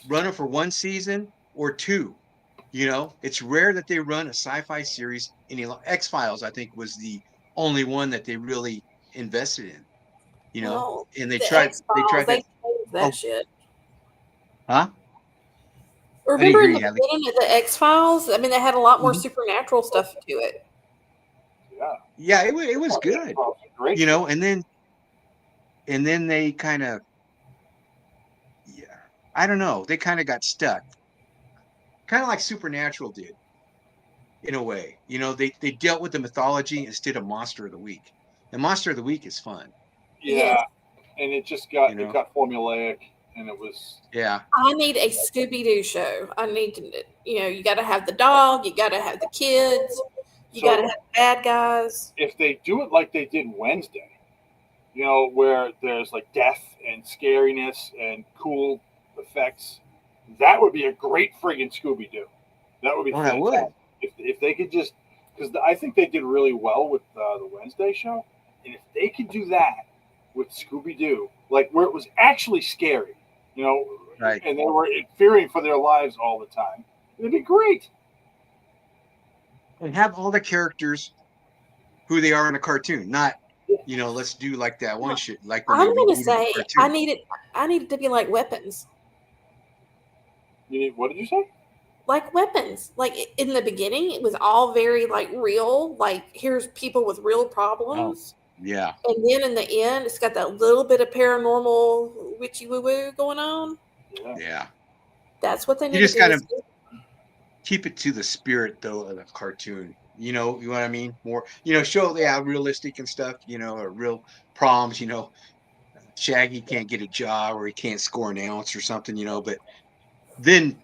run it for one season or two. It's rare that they run a sci-fi series any long. X-Files, I think, was the only one that they really invested in. Well, And they the tried X-Files, to. they changed that Oh. shit. Huh? Remember in agree, the Alec. beginning of the X-Files? I mean, they had a lot more Mhm. supernatural stuff to it. Yeah. Yeah, it was good. Great. And then they kind of, yeah, I don't know, they kind of got stuck, kind of like Supernatural did, in a way. They dealt with the mythology instead of Monster of the Week. And Monster of the Week is fun. Yeah, Yes. and it just got You know? formulaic, and it was. Yeah, I need a Scooby Doo show. I need to, you got to have the dog, you got to have the kids, you So- got to have bad guys. If they do it like they did Wednesday, where there's like death and scariness and cool effects, that would be a great friggin' Scooby Doo. That would be Oh, that fantastic. would. If they could just, because I think they did really well with the Wednesday show, and if they could do that with Scooby Doo, like where it was actually scary, Right. and they were fearing for their lives all the time, it'd be great. And have all the characters who they are in a cartoon, not, let's do like that one shit, like when I'm they going to rebooted the say cartoon. I need it to be like weapons. What did you say? Like weapons. Like in the beginning, it was all very like real. Like here's people with real problems. Yeah. And then in the end, it's got that little bit of paranormal witchy woo woo going on. Yeah. That's what they need You just to do. gotta keep it to the spirit, though, of the cartoon. You know what I mean? More, show realistic and stuff, or real problems, Shaggy can't get a job or he can't score an ounce or something, but then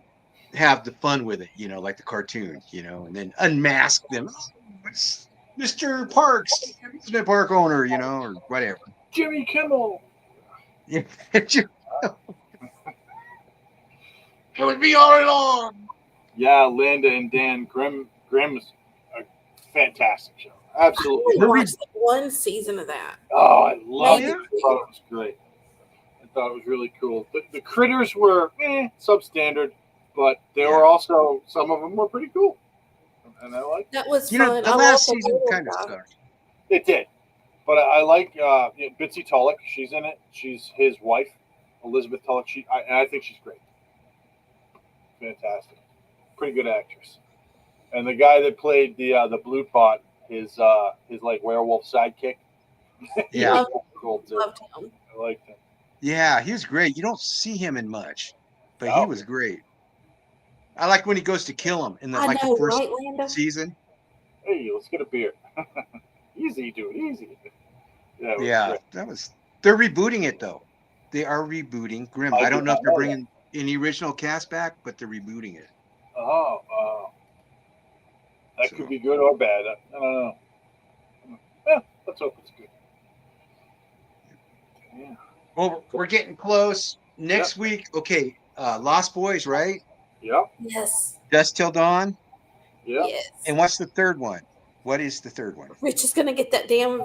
have the fun with it, like the cartoon, and then unmask them. Oh, it's Mr. Parks, amusement park owner, or whatever. Jimmy Kimmel. Yeah. It was me all along. Yeah, Linda and Dan Grimm is a fantastic show. Absolutely. I only watched one season of that. Oh, I loved it. Yeah. I thought it was great. I thought it was really cool. The critters were substandard, but they were also, some of them were pretty cool. And I like that. Was fun. The last season kind of sucked. It did. But I like Bitsy Tulloch. She's in it. She's his wife, Elizabeth Tulloch. I think she's great. Fantastic. Pretty good actress. And the guy that played the Blue Pot, his like werewolf sidekick. Yeah. Cool too. Loved him. I liked him. Yeah, he was great. You don't see him in much, but he was great. I like when he goes to kill him in the the first season. Hey, let's get a beer. Easy, dude. Easy. Yeah, they're rebooting it though. They are rebooting Grimm. I don't know if they're bringing any original cast back, but they're rebooting it. Oh, that could be good or bad. I don't know. Yeah, let's hope it's good. Yeah. Well, we're getting close. Next week, okay. Lost Boys, right? Yep. Yes. Dusk Till Dawn. Yep. Yes. And what's the third one? What is the third one? Rich is gonna get that damn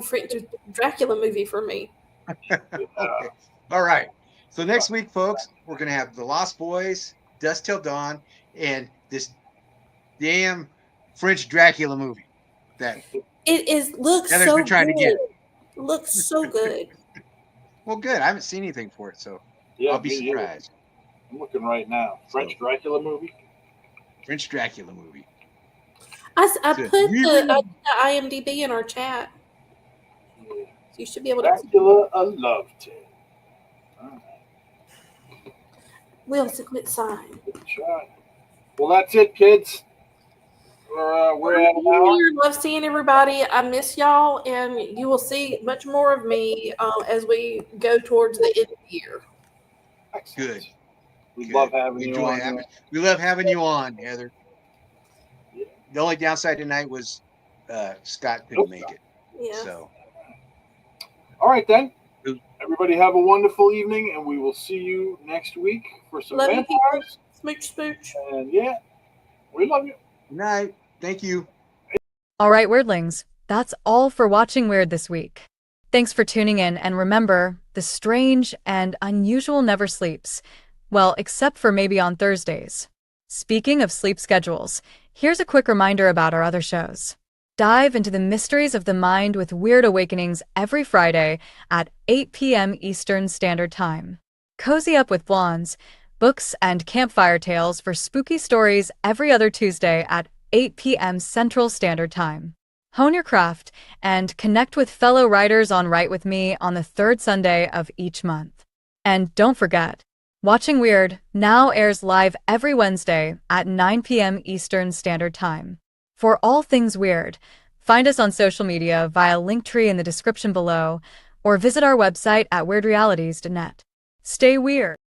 Dracula movie for me. Okay. All right. So next week, folks, we're gonna have The Lost Boys, Dusk Till Dawn, and this damn French Dracula movie that looks Heather's so been trying to get. good. Looks so good. Well, good. I haven't seen anything for it, so Yeah, I'll be me either. surprised. I'm looking right now. French Dracula movie. French Dracula movie. I Good. put the IMDb in our chat. Yeah. So you should be able to. Dracula, a love tale. All right. Wilson, quit sign. Good shot. Well, that's it, kids. We're at an hour. Love seeing everybody. I miss y'all, and you will see much more of me as we go towards the end of the year. Excellent. Good. We Good. love having you Enjoy on. having, we love having you on, Heather. Yeah. The only downside tonight was Scott couldn't make it. Yeah. So All right, then. Good. Everybody have a wonderful evening, and we will see you next week for some Love you, vampires. Smooch, smooch. And yeah, we love you. good night. Thank you. All right, Weirdlings, that's all for Watching Weird this week. Thanks for tuning in, and remember, the strange and unusual never sleeps. Well, except for maybe on Thursdays. Speaking of sleep schedules, here's a quick reminder about our other shows. Dive into the mysteries of the mind with Weird Awakenings every Friday at 8 p.m. Eastern Standard Time. Cozy up with Blondes, books, and campfire tales for spooky stories every other Tuesday at 8 p.m. Central Standard Time. Hone your craft and connect with fellow writers on Write With Me on the third Sunday of each month. And don't forget, Watching Weird now airs live every Wednesday at 9 p.m. Eastern Standard Time. For all things weird, find us on social media via Linktree in the description below, or visit our website at weirdrealities.net. Stay weird.